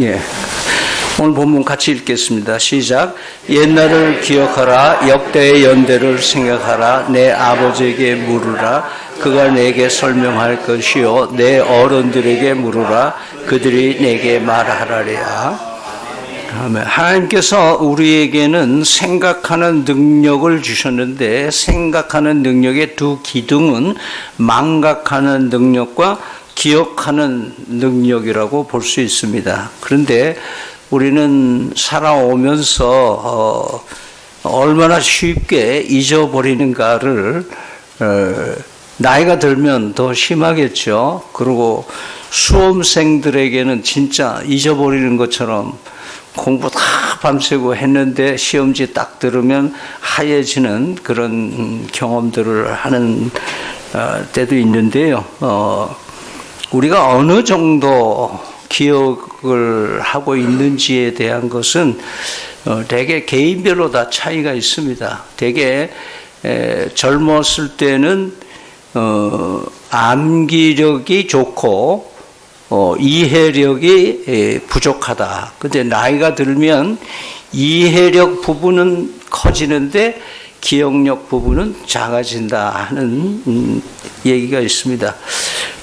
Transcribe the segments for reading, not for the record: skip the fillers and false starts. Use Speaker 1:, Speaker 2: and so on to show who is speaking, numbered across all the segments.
Speaker 1: 예. 오늘 본문 같이 읽겠습니다. 시작. 옛날을 기억하라. 역대의 연대를 생각하라. 내 아버지에게 물으라. 그가 내게 설명할 것이요. 내 어른들에게 물으라. 그들이 내게 말하라리야. 아멘. 하나님께서 우리에게는 생각하는 능력을 주셨는데, 생각하는 능력의 두 기둥은 망각하는 능력과 기억하는 능력이라고 볼 수 있습니다. 그런데 우리는 살아오면서 얼마나 쉽게 잊어버리는가를 나이가 들면 더 심하겠죠. 그리고 수험생들에게는 진짜 잊어버리는 것처럼 공부 다 밤새고 했는데 시험지 딱 들으면 하얘지는 그런 경험들을 하는 때도 있는데요. 우리가 어느 정도 기억을 하고 있는지에 대한 것은 되게 개인별로 다 차이가 있습니다. 되게 젊었을 때는 암기력이 좋고 이해력이 부족하다. 근데 나이가 들면 이해력 부분은 커지는데 기억력 부분은 작아진다 하는 얘기가 있습니다.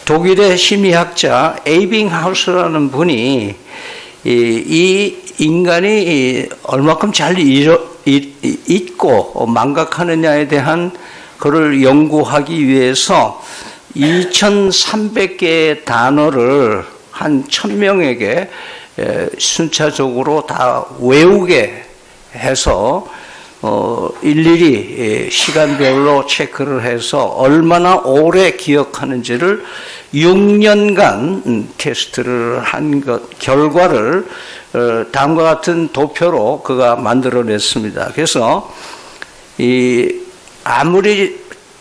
Speaker 1: 독일의 심리학자 에이빙하우스라는 분이 이 인간이 얼마큼 잘 잊고 망각하느냐에 대한 그를 연구하기 위해서 2300개의 단어를 한 1000명에게 순차적으로 다 외우게 해서 일일이 시간별로 체크를 해서 얼마나 오래 기억하는지를 6년간 테스트를 한 것 결과를 다음과 같은 도표로 그가 만들어냈습니다. 그래서 아무리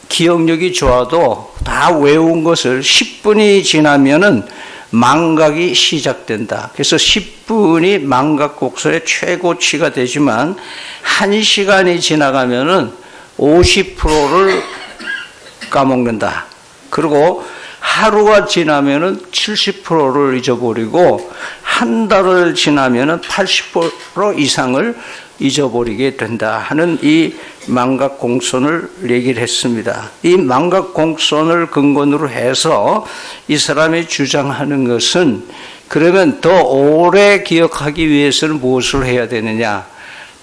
Speaker 1: 기억력이 좋아도 다 외운 것을 10분이 지나면은 망각이 시작된다. 그래서 10분이 망각 곡선의 최고치가 되지만 1시간이 지나가면은 50%를 까먹는다. 그리고 하루가 지나면은 70%를 잊어버리고 한 달을 지나면은 80% 이상을 잊어버리게 된다 하는 이 망각 공선을 얘기를 했습니다. 이 망각 공선을 근거로 해서 이 사람이 주장하는 것은 그러면 더 오래 기억하기 위해서는 무엇을 해야 되느냐?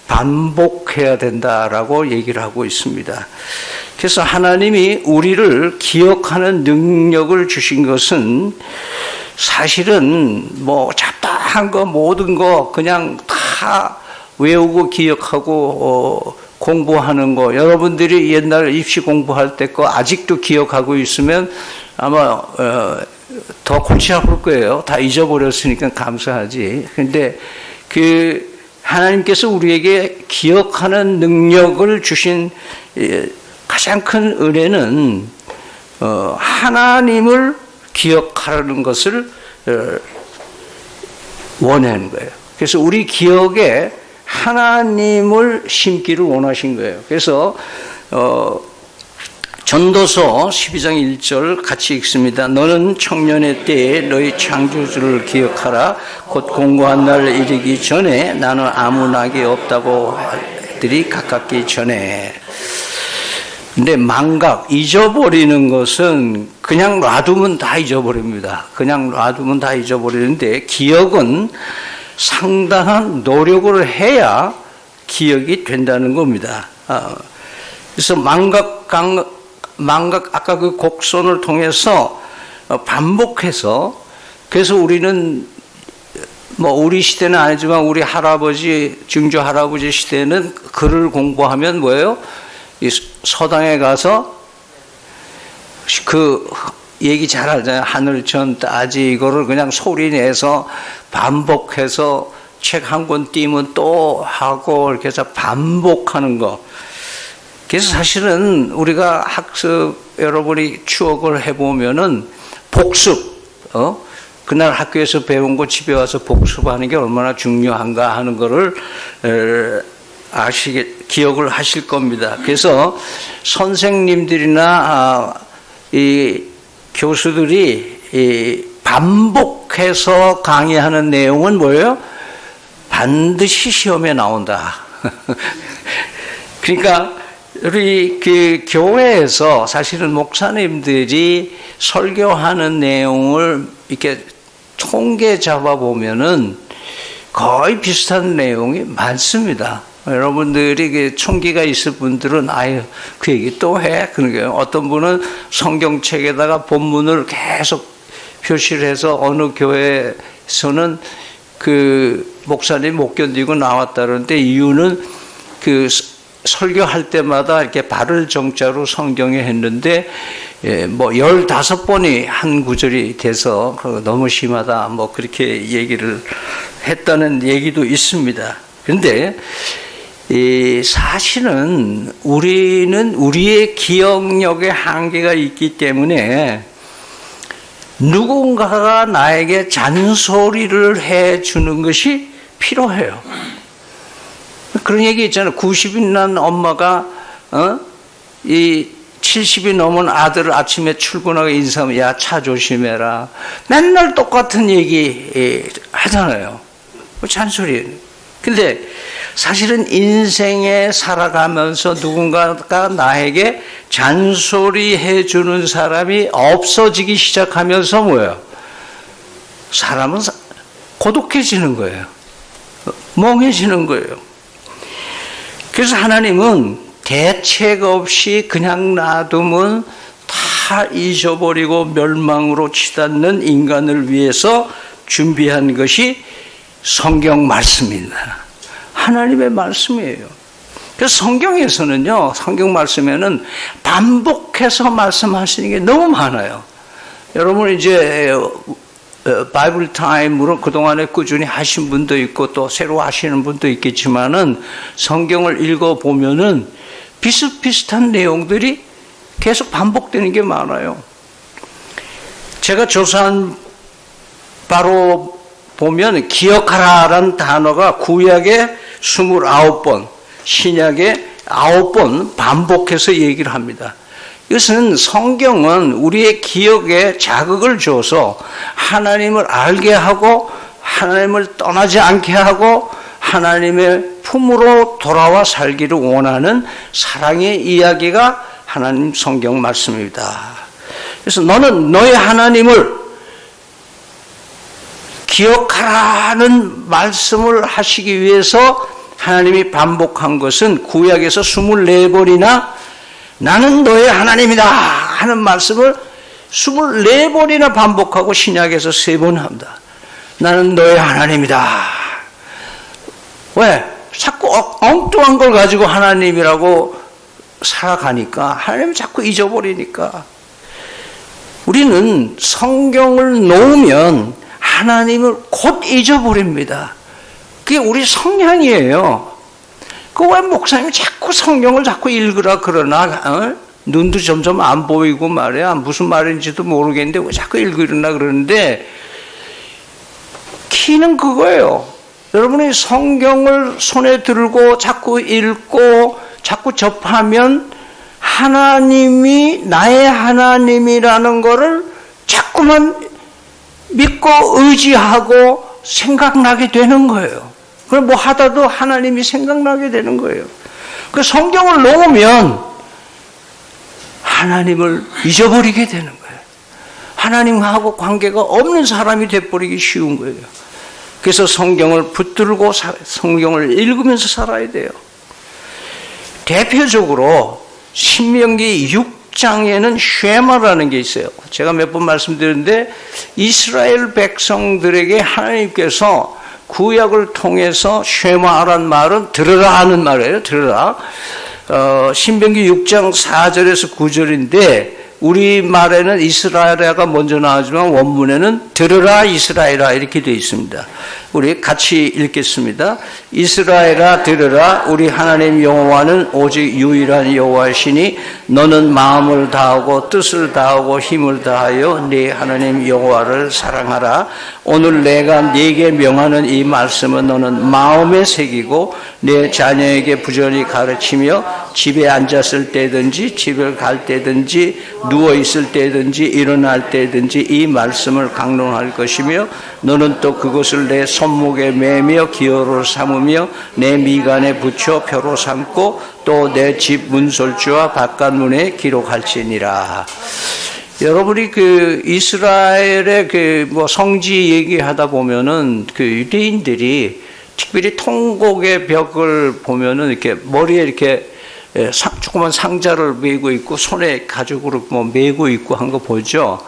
Speaker 1: 반복해야 된다라고 얘기를 하고 있습니다. 그래서 하나님이 우리를 기억하는 능력을 주신 것은 사실은 뭐 잡다한 거 모든 거 그냥 다 외우고 기억하고 공부하는 거, 여러분들이 옛날 입시 공부할 때 거 아직도 기억하고 있으면 아마 더 골치 아플 거예요. 다 잊어버렸으니까 감사하지. 근데 하나님께서 우리에게 기억하는 능력을 주신 가장 큰 은혜는 하나님을 기억하는 것을 원하는 거예요. 그래서 우리 기억에 하나님을 심기를 원하신 거예요. 그래서 전도서 12장 1절 같이 읽습니다. 너는 청년의 때에 너희 창조주를 기억하라. 곧 공고한 날 이르기 전에 나는 아무 낙이 없다고 들이 가깝기 전에. 근데 망각, 잊어버리는 것은 그냥 놔두면 다 잊어버립니다. 그냥 놔두면 다 잊어버리는데 기억은 상당한 노력을 해야 기억이 된다는 겁니다. 그래서 망각 아까 그 곡선을 통해서 반복해서 그래서 우리는 뭐 우리 시대는 아니지만 우리 할아버지 증조 할아버지 시대는 글을 공부하면 뭐예요? 이 서당에 가서 그 얘기 잘 알잖아요. 하늘천 따지 이거를 그냥 소리 내서 반복해서 책 한 권 띄면 또 하고 이렇게 해서 반복하는 거. 그래서 사실은 우리가 학습 여러분이 추억을 해보면은 복습, 그날 학교에서 배운 거 집에 와서 복습하는 게 얼마나 중요한가 하는 거를 기억을 하실 겁니다. 그래서 선생님들이나 이 교수들이 반복해서 강의하는 내용은 뭐예요? 반드시 시험에 나온다. 그러니까 우리 그 교회에서 사실은 목사님들이 설교하는 내용을 이렇게 통계 잡아 보면은 거의 비슷한 내용이 많습니다. 여러분들이 그 총기가 있을 분들은 아유 그 얘기 또 해. 그러니까 어떤 분은 성경책에다가 본문을 계속 표시를 해서 어느 교회에서는 그 목사님 못 견디고 나왔다는데 이유는 그 설교할 때마다 이렇게 발을 정자로 성경에 했는데 뭐 15번이 한 구절이 돼서 너무 심하다 뭐 그렇게 얘기를 했다는 얘기도 있습니다. 그런데 사실은 우리는 우리의 기억력에 한계가 있기 때문에 누군가가 나에게 잔소리를 해주는 것이 필요해요. 그런 얘기 있잖아요. 90이 난 엄마가 이 70이 넘은 아들을 아침에 출근하고 인사하면 야, 차 조심해라. 맨날 똑같은 얘기 하잖아요. 잔소리. 근데 사실은 인생에 살아가면서 누군가가 나에게 잔소리 해주는 사람이 없어지기 시작하면서 뭐예요? 사람은 고독해지는 거예요. 멍해지는 거예요. 그래서 하나님은 대책 없이 그냥 놔두면 다 잊어버리고 멸망으로 치닫는 인간을 위해서 준비한 것이 성경 말씀입니다. 하나님의 말씀이에요. 그래서 성경에서는요, 성경 말씀에는 반복해서 말씀하시는 게 너무 많아요. 여러분 이제 바이블 타임으로 그동안에 꾸준히 하신 분도 있고 또 새로 하시는 분도 있겠지만은 성경을 읽어보면은 비슷비슷한 내용들이 계속 반복되는 게 많아요. 제가 조사한 바로 보면 기억하라라는 단어가 구약에 29번, 신약에 9번 반복해서 얘기를 합니다. 이것은 성경은 우리의 기억에 자극을 줘서 하나님을 알게 하고 하나님을 떠나지 않게 하고 하나님의 품으로 돌아와 살기를 원하는 사랑의 이야기가 하나님 성경 말씀입니다. 그래서 너는 너의 하나님을 기억하라는 말씀을 하시기 위해서 하나님이 반복한 것은 구약에서 24번이나 나는 너의 하나님이다 하는 말씀을 24번이나 반복하고 신약에서 3번 합니다. 나는 너의 하나님이다. 왜? 자꾸 엉뚱한 걸 가지고 하나님이라고 살아가니까 하나님을 자꾸 잊어버리니까 우리는 성경을 놓으면 하나님을 곧 잊어버립니다. 그게 우리 성향이에요. 그 왜 목사님이 자꾸 성경을 자꾸 읽으라 그러나 눈도 점점 안 보이고 말이야 무슨 말인지도 모르겠는데 왜 자꾸 읽으려나 그러는데 키는 그거예요. 여러분이 성경을 손에 들고 자꾸 읽고 자꾸 접하면 하나님이 나의 하나님이라는 거를 자꾸만 믿고 의지하고 생각나게 되는 거예요. 그럼 뭐 하다도 하나님이 생각나게 되는 거예요. 그 성경을 놓으면 하나님을 잊어버리게 되는 거예요. 하나님하고 관계가 없는 사람이 돼버리기 쉬운 거예요. 그래서 성경을 붙들고 성경을 읽으면서 살아야 돼요. 대표적으로 신명기 6장에는 쉐마라는 게 있어요. 제가 몇 번 말씀드렸는데 이스라엘 백성들에게 하나님께서 구약을 통해서 쉐마란 말은 들으라 하는 말이에요. 들으라. 신명기 6장 4절에서 9절인데 우리말에는 이스라엘아가 먼저 나오지만 원문에는 들으라 이스라엘아 이렇게 되어 있습니다. 우리 같이 읽겠습니다. 이스라엘아 들으라. 우리 하나님 여호와는 오직 유일한 여호와시니 너는 마음을 다하고 뜻을 다하고 힘을 다하여 네 하나님 여호와를 사랑하라. 오늘 내가 네게 명하는 이 말씀은 너는 마음에 새기고 내 자녀에게 부지런히 가르치며 집에 앉았을 때든지 집을 갈 때든지 누워 있을 때든지 일어날 때든지 이 말씀을 강론할 것이며 너는 또 그것을 내 손목에 매며 기호로 삼으며 내 미간에 붙여 표로 삼고 또 내 집 문설주와 바깥문에 기록할지니라. 여러분이 그 이스라엘의 그 뭐 성지 얘기하다 보면은 그 유대인들이 특별히 통곡의 벽을 보면은 이렇게 머리에 이렇게 조그만 상자를 메고 있고 손에 가죽으로 뭐 메고 있고 한 거 보죠.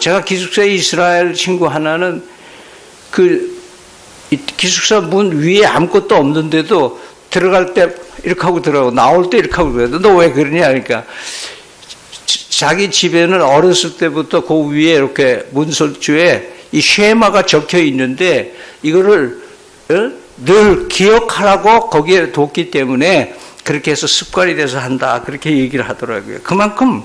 Speaker 1: 제가 기숙사에 이스라엘 친구 하나는 그 기숙사 문 위에 아무것도 없는데도 들어갈 때 이렇게 하고 들어가고 나올 때 이렇게 하고 그래요. 너 왜 그러냐? 그러니까 자기 집에는 어렸을 때부터 그 위에 이렇게 문설주에 이 쉐마가 적혀 있는데 이거를 늘 기억하라고 거기에 뒀기 때문에 그렇게 해서 습관이 돼서 한다. 그렇게 얘기를 하더라고요. 그만큼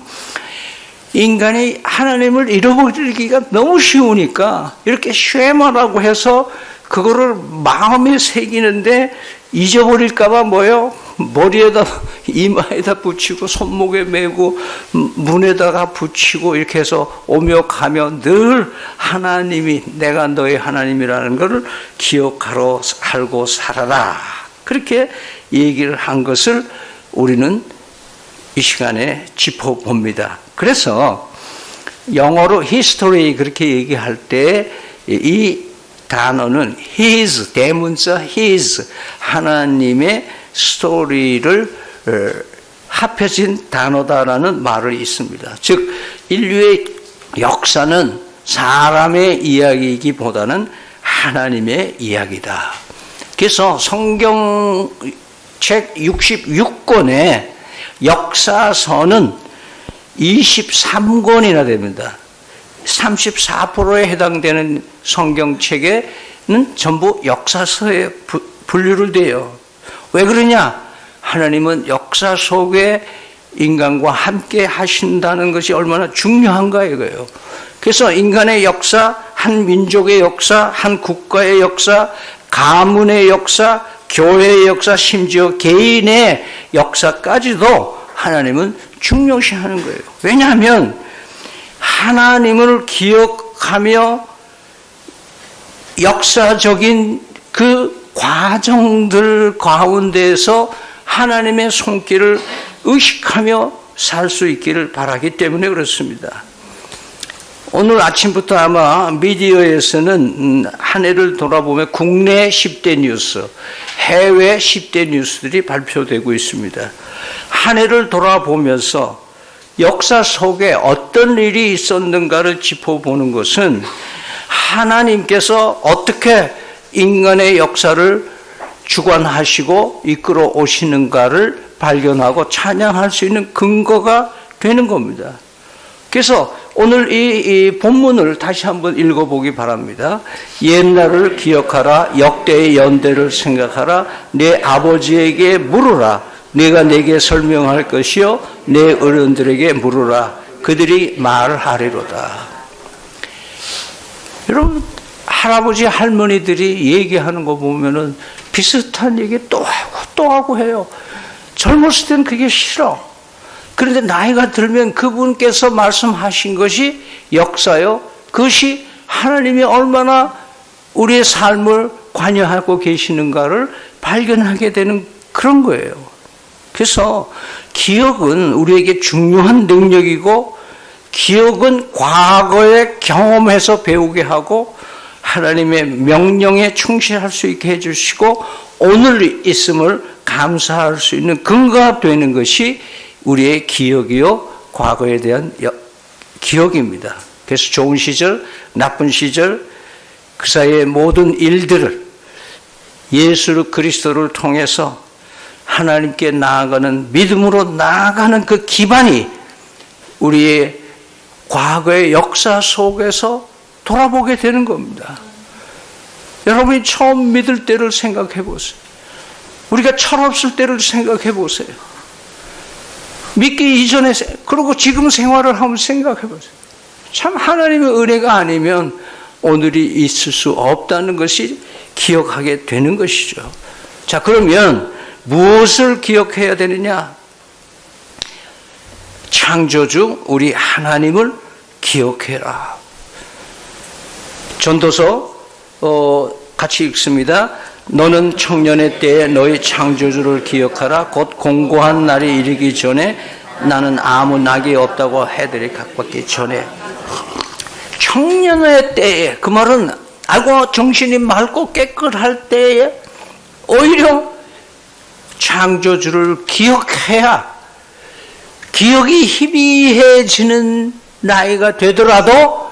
Speaker 1: 인간이 하나님을 잃어버리기가 너무 쉬우니까 이렇게 쉐마라고 해서 그거를 마음에 새기는데 잊어버릴까봐 뭐요? 머리에다 이마에다 붙이고 손목에 메고 문에다가 붙이고 이렇게 해서 오며 가며 늘 하나님이 내가 너의 하나님이라는 것을 기억하러 살고 살아라. 그렇게 얘기를 한 것을 우리는 이 시간에 짚어봅니다. 그래서 영어로 history 그렇게 얘기할 때 이 단어는 his, 대문자 his, 하나님의 스토리를 합해진 단어다라는 말이 있습니다. 즉 인류의 역사는 사람의 이야기이기보다는 하나님의 이야기다. 그래서 성경책 66권의 역사서는 23권이나 됩니다. 34%에 해당되는 성경책에는 전부 역사서에 분류를 돼요. 왜 그러냐? 하나님은 역사 속에 인간과 함께 하신다는 것이 얼마나 중요한가 이거예요. 그래서 인간의 역사, 한 민족의 역사, 한 국가의 역사, 가문의 역사, 교회의 역사, 심지어 개인의 역사까지도 하나님은 중요시하는 거예요. 왜냐하면 하나님을 기억하며 역사적인 그 과정들 가운데에서 하나님의 손길을 의식하며 살 수 있기를 바라기 때문에 그렇습니다. 오늘 아침부터 아마 미디어에서는 한 해를 돌아보면 국내 10대 뉴스, 해외 10대 뉴스들이 발표되고 있습니다. 한 해를 돌아보면서 역사 속에 어떤 일이 있었는가를 짚어보는 것은 하나님께서 어떻게 인간의 역사를 주관하시고 이끌어 오시는가를 발견하고 찬양할 수 있는 근거가 되는 겁니다. 그래서 오늘 이 본문을 다시 한번 읽어보기 바랍니다. 옛날을 기억하라. 역대의 연대를 생각하라. 내 아버지에게 물으라. 내가 내게 설명할 것이요 내 어른들에게 물으라. 그들이 말하리로다. 여러분 할아버지 할머니들이 얘기하는 거 보면은 비슷한 얘기 또 하고 해요. 젊었을 땐 그게 싫어. 그런데 나이가 들면 그분께서 말씀하신 것이 역사요. 그것이 하나님이 얼마나 우리의 삶을 관여하고 계시는가를 발견하게 되는 그런 거예요. 그래서 기억은 우리에게 중요한 능력이고 기억은 과거에 경험해서 배우게 하고 하나님의 명령에 충실할 수 있게 해주시고 오늘 있음을 감사할 수 있는 근거가 되는 것이 우리의 기억이요 과거에 대한 기억입니다. 그래서 좋은 시절, 나쁜 시절 그 사이의 모든 일들을 예수 그리스도를 통해서 하나님께 나아가는 믿음으로 나아가는 그 기반이 우리의 과거의 역사 속에서 돌아보게 되는 겁니다. 여러분이 처음 믿을 때를 생각해 보세요. 우리가 철없을 때를 생각해 보세요. 믿기 이전에, 그리고 지금 생활을 한번 생각해 보세요. 참 하나님의 은혜가 아니면 오늘이 있을 수 없다는 것이 기억하게 되는 것이죠. 자, 그러면 무엇을 기억해야 되느냐? 창조주 우리 하나님을 기억해라. 전도서 같이 읽습니다. 너는 청년의 때에 너희 창조주를 기억하라. 곧 공고한 날이 이르기 전에 나는 아무 낙이 없다고 해들이 각받기 전에. 청년의 때에, 그 말은 알고 정신이 맑고 깨끗할 때에 오히려 창조주를 기억해야 기억이 희미해지는 나이가 되더라도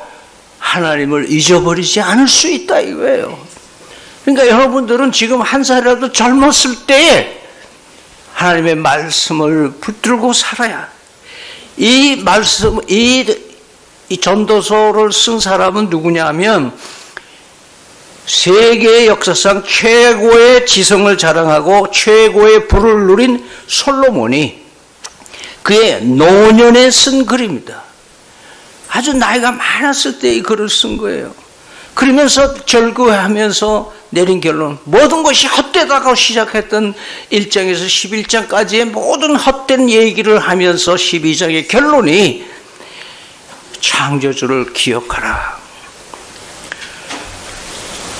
Speaker 1: 하나님을 잊어버리지 않을 수 있다 이거예요. 그러니까 여러분들은 지금 한 살이라도 젊었을 때에 하나님의 말씀을 붙들고 살아야, 이 말씀, 이 전도서를 쓴 사람은 누구냐면 세계 역사상 최고의 지성을 자랑하고 최고의 부를 누린 솔로몬이 그의 노년에 쓴 글입니다. 아주 나이가 많았을 때 이 글을 쓴 거예요. 그러면서 절구하면서 내린 결론, 모든 것이 헛되다고 시작했던 1장에서 11장까지의 모든 헛된 얘기를 하면서 12장의 결론이 창조주를 기억하라.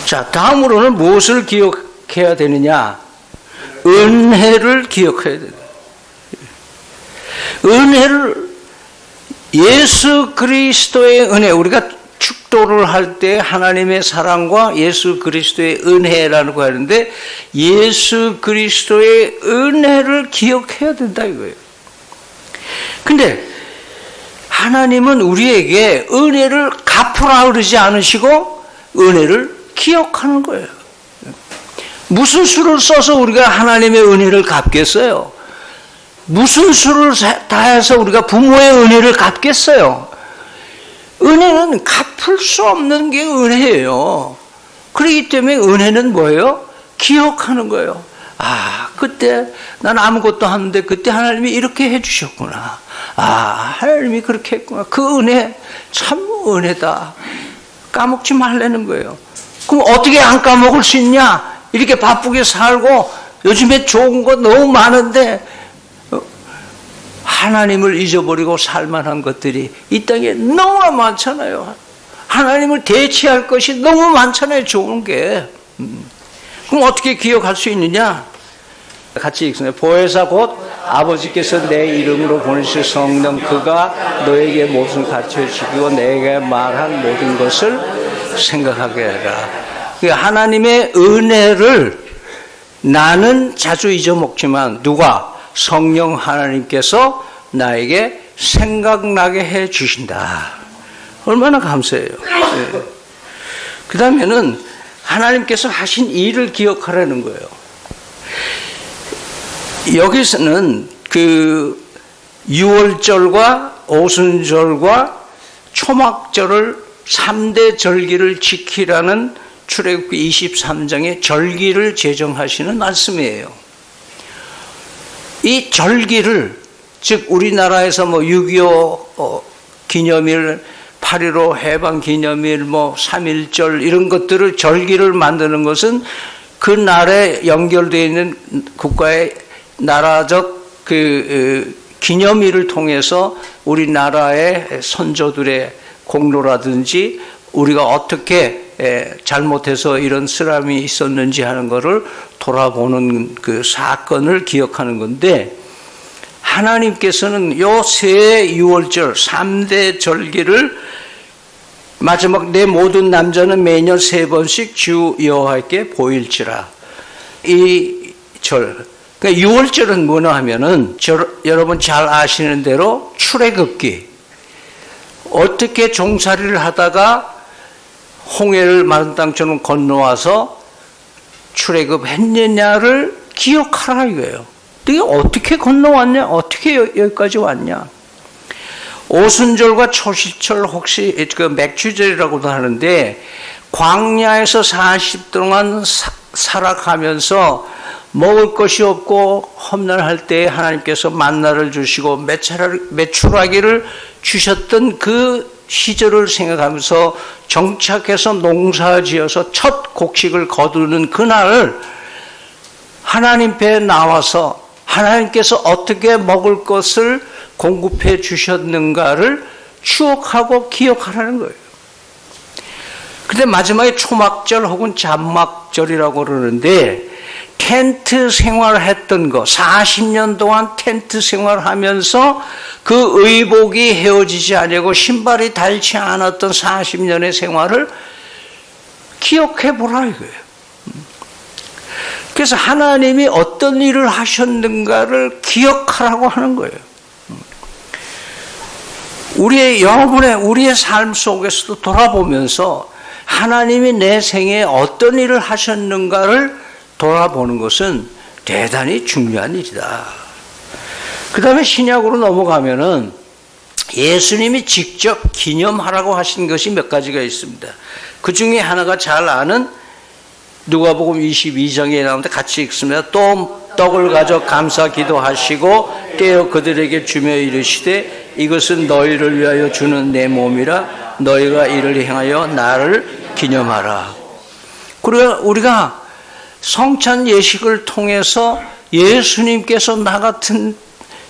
Speaker 1: 자, 다음으로는 무엇을 기억해야 되느냐? 은혜를 기억해야 된다. 은혜를, 예수 그리스도의 은혜, 우리가 축도를 할 때 하나님의 사랑과 예수 그리스도의 은혜라고 하는데 예수 그리스도의 은혜를 기억해야 된다 이거예요. 근데 하나님은 우리에게 은혜를 갚으라 그러지 않으시고 은혜를 기억하는 거예요. 무슨 수를 써서 우리가 하나님의 은혜를 갚겠어요? 무슨 수를 다해서 우리가 부모의 은혜를 갚겠어요? 은혜는 갚을 수 없는 게 은혜예요. 그렇기 때문에 은혜는 뭐예요? 기억하는 거예요. 아, 그때 난 아무것도 하는데 그때 하나님이 이렇게 해주셨구나. 아, 하나님이 그렇게 했구나. 그 은혜 참 은혜다. 까먹지 말라는 거예요. 그럼 어떻게 안 까먹을 수 있냐? 이렇게 바쁘게 살고 요즘에 좋은 거 너무 많은데 하나님을 잊어버리고 살만한 것들이 이 땅에 너무나 많잖아요. 하나님을 대체할 것이 너무 많잖아요. 좋은 게. 그럼 어떻게 기억할 수 있느냐? 같이 읽습니다. 보혜사 곧 아버지께서 내 이름으로 보내실 성령, 그가 너에게 무엇을 가르쳐주시고 내게 말한 모든 것을 생각하게 해라. 하나님의 은혜를 나는 자주 잊어먹지만 누가? 성령 하나님께서 나에게 생각나게 해 주신다. 얼마나 감사해요. 네. 그 다음에는 하나님께서 하신 일을 기억하라는 거예요. 여기서는 그 유월절과 오순절과 초막절을 3대 절기를 지키라는 출애굽기 23장의 절기를 제정하시는 말씀이에요. 이 절기를, 즉 우리나라에서 뭐 6.25 기념일, 8.15 해방 기념일, 뭐 3.1절 이런 것들을 절기를 만드는 것은 그 날에 연결되어 있는 국가의 나라적 그 기념일을 통해서 우리나라의 선조들의 공로라든지 우리가 어떻게 잘못해서 이런 쓰람이 있었는지 하는 것을 돌아보는 그 사건을 기억하는 건데, 하나님께서는 요 세 유월절 3대 절기를 마지막 내 모든 남자는 매년 3번씩 주 여호와께 보일지라. 이 절, 그러니까 유월절은 뭐냐 하면은 여러분 잘 아시는 대로 출애굽기, 어떻게 종살이를 하다가 홍해를 마른 땅처럼 건너와서 출애굽했느냐를 기억하라 이거예요. 이게 어떻게 건너왔냐? 어떻게 여기까지 왔냐? 오순절과 초실절, 혹시 그 맥주절이라고도 하는데 광야에서 40 동안 살아가면서 먹을 것이 없고 험난할 때에 하나님께서 만나를 주시고 메추라기를 주셨던 그 시절을 생각하면서 정착해서 농사지어서 첫 곡식을 거두는 그날 하나님 배에 나와서 하나님께서 어떻게 먹을 것을 공급해 주셨는가를 추억하고 기억하라는 거예요. 근데 마지막에 초막절 혹은 잠막절이라고 그러는데 텐트 생활했던 거 40년 동안 텐트 생활하면서 그 의복이 헤어지지 않고 신발이 닳지 않았던 40년의 생활을 기억해 보라 이거예요. 그래서 하나님이 어떤 일을 하셨는가를 기억하라고 하는 거예요. 우리의 삶 속에서도 돌아보면서 하나님이 내 생에 어떤 일을 하셨는가를 돌아보는 것은 대단히 중요한 일이다. 그 다음에 신약으로 넘어가면은 예수님이 직접 기념하라고 하신 것이 몇 가지가 있습니다. 그 중에 하나가 잘 아는 누가복음 22장에 나오는데 같이 읽습니다. 또 떡을 가져 감사 기도하시고 떼어 그들에게 주며 이르시되 이것은 너희를 위하여 주는 내 몸이라 너희가 이를 행하여 나를 기념하라. 그리고 우리가 성찬 예식을 통해서 예수님께서 나 같은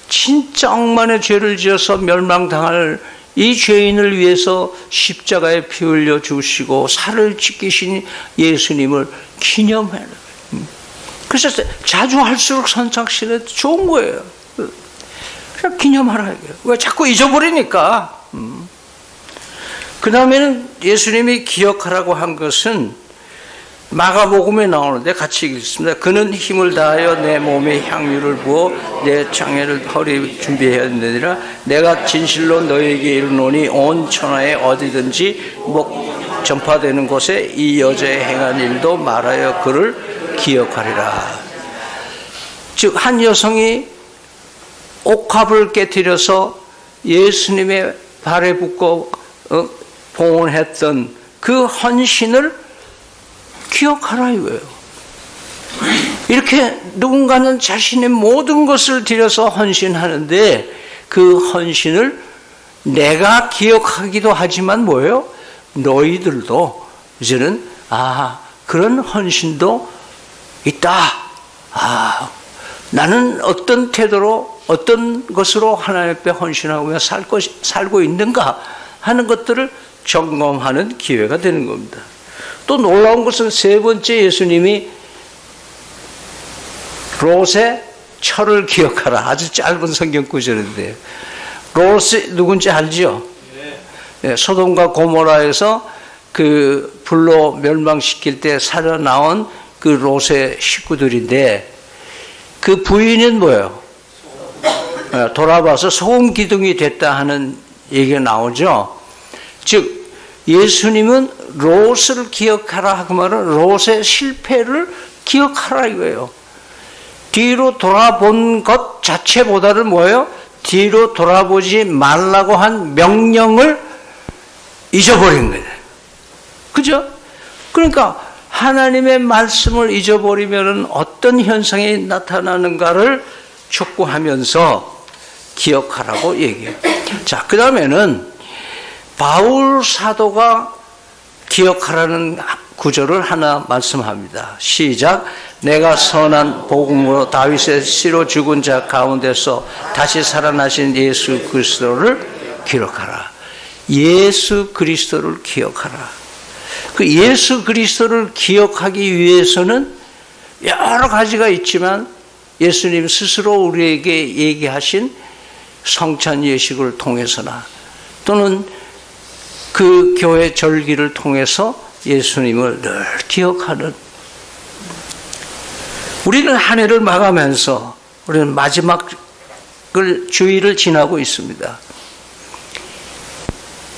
Speaker 1: 진짜 억만의 죄를 지어서 멸망당할 이 죄인을 위해서 십자가에 피 흘려 주시고 살을 찢기신 예수님을 기념해요. 그래서 자주 할수록 선착순에 좋은 거예요. 그냥 기념하라 이거예요. 왜 자꾸 잊어버리니까. 그 다음에는 예수님이 기억하라고 한 것은 마가복음에 나오는데 같이 읽습니다. 그는 힘을 다하여 내 몸에 향유를 부어 내 장애를 허리 준비하였느니라. 내가 진실로 너희에게 이르노니 온 천하에 어디든지 전파되는 곳에 이 여자의 행한 일도 말하여 그를 기억하리라. 즉 한 여성이 옥합을 깨뜨려서 예수님의 발에 붙고 봉헌했던 그 헌신을 기억하라 이거예요. 이렇게 누군가는 자신의 모든 것을 들여서 헌신하는데 그 헌신을 내가 기억하기도 하지만 뭐예요? 너희들도 이제는 그런 헌신도 있다. 나는 어떤 태도로 어떤 것으로 하나님 앞에 헌신하며 살고 있는가 하는 것들을 점검하는 기회가 되는 겁니다. 또 놀라운 것은 세 번째 예수님이 롯의 철을 기억하라. 아주 짧은 성경 구절인데요. 롯이 누군지 알죠? 네, 소돔과 고모라에서 그 불로 멸망시킬 때 살아나온 그 롯의 식구들인데 그 부인은 뭐예요? 돌아봐서 소금 기둥이 됐다 하는 얘기가 나오죠. 즉 예수님은 롯을 기억하라 그 말은 롯의 실패를 기억하라 이거예요. 뒤로 돌아본 것 자체보다는 뭐예요? 뒤로 돌아보지 말라고 한 명령을 잊어버린 거예요. 그죠? 그러니까 하나님의 말씀을 잊어버리면 어떤 현상이 나타나는가를 촉구하면서 기억하라고 얘기해요. 자, 그 다음에는 바울 사도가 기억하라는 구절을 하나 말씀합니다. 시작. 내가 선한 복음으로 다윗의 씨로 죽은 자 가운데서 다시 살아나신 예수 그리스도를 기록하라. 예수 그리스도를 기억하라. 그 예수 그리스도를 기억하기 위해서는 여러 가지가 있지만 예수님 스스로 우리에게 얘기하신 성찬 예식을 통해서나 또는 그 교회 절기를 통해서 예수님을 늘 기억하는 우리는 한 해를 마감하면서 우리는 마지막을 주일을 지나고 있습니다.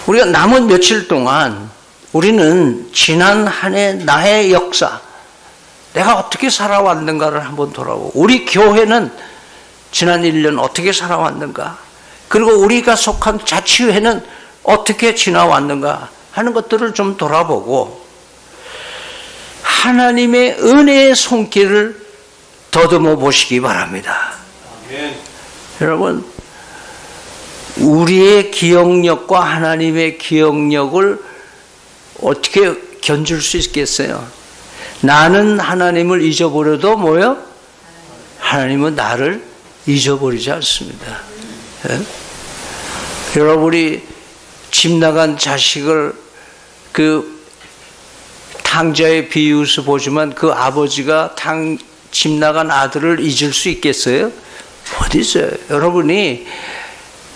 Speaker 1: 우리가 남은 며칠 동안 우리는 지난 한 해 나의 역사 내가 어떻게 살아왔는가를 한번 돌아보고 우리 교회는 지난 1년 어떻게 살아왔는가 그리고 우리가 속한 자치회는 어떻게 지나왔는가 하는 것들을 좀 돌아보고 하나님의 은혜의 손길을 더듬어 보시기 바랍니다.
Speaker 2: 아멘.
Speaker 1: 여러분, 우리의 기억력과 하나님의 기억력을 어떻게 견줄 수 있겠어요? 나는 하나님을 잊어버려도 뭐요? 하나님은 나를 잊어버리지 않습니다. 예? 여러분이 집 나간 자식을 그 탕자의 비유에서 보지만 그 아버지가 집 나간 아들을 잊을 수 있겠어요? 어디 있어요? 여러분이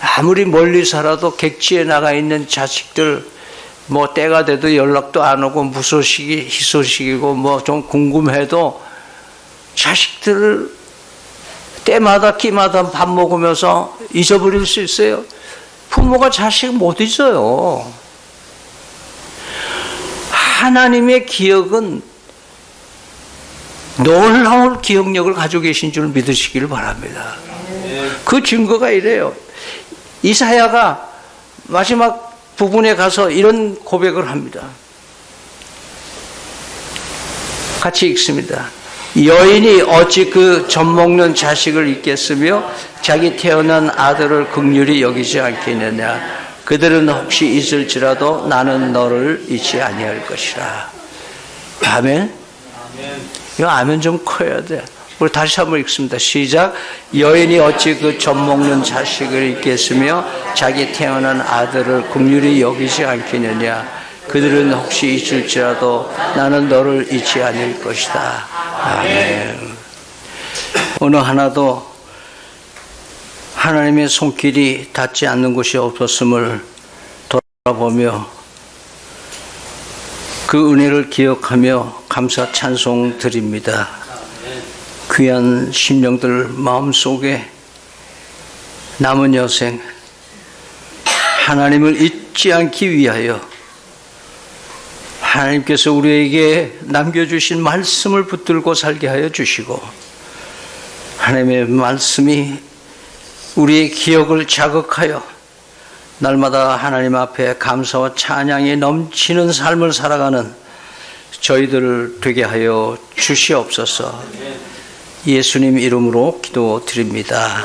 Speaker 1: 아무리 멀리 살아도 객지에 나가 있는 자식들 뭐 때가 돼도 연락도 안 오고 무소식이 희소식이고 뭐 좀 궁금해도 자식들을 때마다 끼마다 밥 먹으면서 잊어버릴 수 있어요? 부모가 자식 못 잊어요. 하나님의 기억은 놀라운 기억력을 가지고 계신 줄 믿으시기를 바랍니다. 그 증거가 이래요. 이사야가 마지막 부분에 가서 이런 고백을 합니다. 같이 읽습니다. 여인이 어찌 그 젖먹는 자식을 잊겠으며 자기 태어난 아들을 긍휼히 여기지 않겠느냐. 그들은 혹시 잊을지라도 나는 너를 잊지 아니할 것이라. 아멘. 이 아멘 좀 커야 돼. 우리 다시 한번 읽습니다. 시작. 여인이 어찌 그 젖먹는 자식을 잊겠으며 자기 태어난 아들을 긍휼히 여기지 않겠느냐. 그들은 혹시 잊을지라도 나는 너를 잊지 않을 것이다. 아멘. 어느 하나도 하나님의 손길이 닿지 않는 곳이 없었음을 돌아보며 그 은혜를 기억하며 감사 찬송 드립니다. 귀한 심령들 마음속에 남은 여생 하나님을 잊지 않기 위하여 하나님께서 우리에게 남겨주신 말씀을 붙들고 살게 하여 주시고 하나님의 말씀이 우리의 기억을 자극하여 날마다 하나님 앞에 감사와 찬양이 넘치는 삶을 살아가는 저희들 되게 하여 주시옵소서. 예수님 이름으로 기도드립니다.